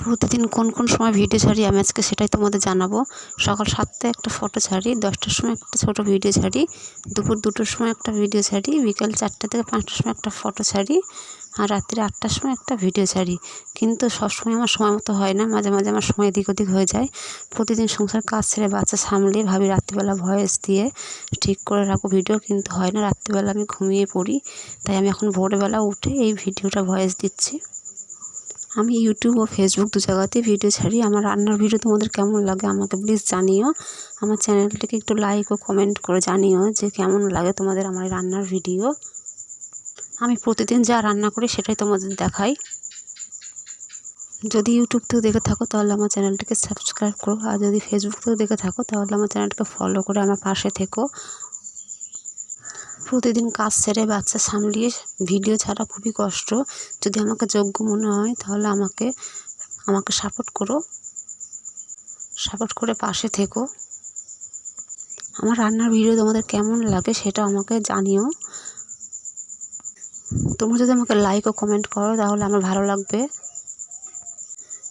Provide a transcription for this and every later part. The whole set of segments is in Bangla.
প্রতিদিন কোন কোন সময় ভিডিও ছাড়ি আমি আজকে সেটাই তোমাদের জানাবো। সকাল 7টায় একটা ফটো ছাড়ি, 10টার সময় একটা ছোটো ভিডিও ছাড়ি, দুপুর 2টোর সময় একটা ভিডিও ছাড়ি, বিকেল 4টা থেকে 5টার সময় একটা ফটো ছাড়ি, আর রাত্রি 8টার সময় একটা ভিডিও ছাড়ি। কিন্তু সবসময় আমার সময় মতো হয় না, মাঝে মাঝে আমার সময় এদিক ওদিক হয়ে যায়। প্রতিদিন সংসার কাজ ছেড়ে বাচ্চা সামলে ভাবি রাত্রিবেলা ভয়েস দিয়ে ঠিক করে রাখবো ভিডিও, কিন্তু হয় না। রাত্রিবেলা আমি ঘুমিয়ে পড়ি, তাই আমি এখন ভোরবেলা উঠে এই ভিডিওটা ভয়েস দিচ্ছি। আমি ইউটিউব ও ফেসবুক দু জায়গাতেই ভিডিও ছাড়ি। আমার রান্নার ভিডিও তোমাদের কেমন লাগে আমাকে প্লিজ জানিও। আমার চ্যানেলটিকে একটু লাইক ও কমেন্ট করে জানিও যে কেমন লাগে তোমাদের আমার এই রান্নার ভিডিও। আমি প্রতিদিন যা রান্না করি সেটাই তোমাদের দেখাই। যদি ইউটিউব থেকে দেখে থাকো তাহলে আমার চ্যানেলটিকে সাবস্ক্রাইব করো, আর যদি ফেসবুক থেকে দেখে থাকো তাহলে আমার চ্যানেলটিকে ফলো করে আমার পাশে থেকো। প্রতিদিন কাজ সেরে বাচ্চা সামলিয়ে ভিডিও ছাড়া খুবই কষ্ট। যদি আমাকে যোগ্য মনে হয় তাহলে আমাকে সাপোর্ট করে পাশে থেকো। আমার রান্নার ভিডিও তোমাদের কেমন লাগে সেটা আমাকে জানিও। তোমরা যদি আমাকে লাইক ও কমেন্ট করো তাহলে আমার ভালো লাগবে।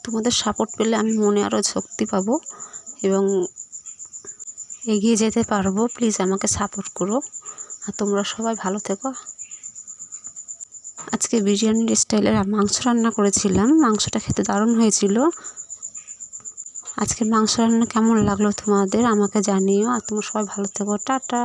তোমাদের সাপোর্ট পেলে আমি মনে আরও শক্তি পাবো এবং এগিয়ে যেতে পারবো। প্লিজ আমাকে সাপোর্ট করো, আর তোমরা সবাই ভালো থেকো। আজকে বিরিয়ানির স্টাইলের মাংস রান্না করেছিলাম, মাংসটা খেতে দারুণ হয়েছিল। আজকে মাংস রান্না কেমন লাগলো তোমাদের আমাকে জানিও, আর তোমরা সবাই ভালো থেকো। টাটা।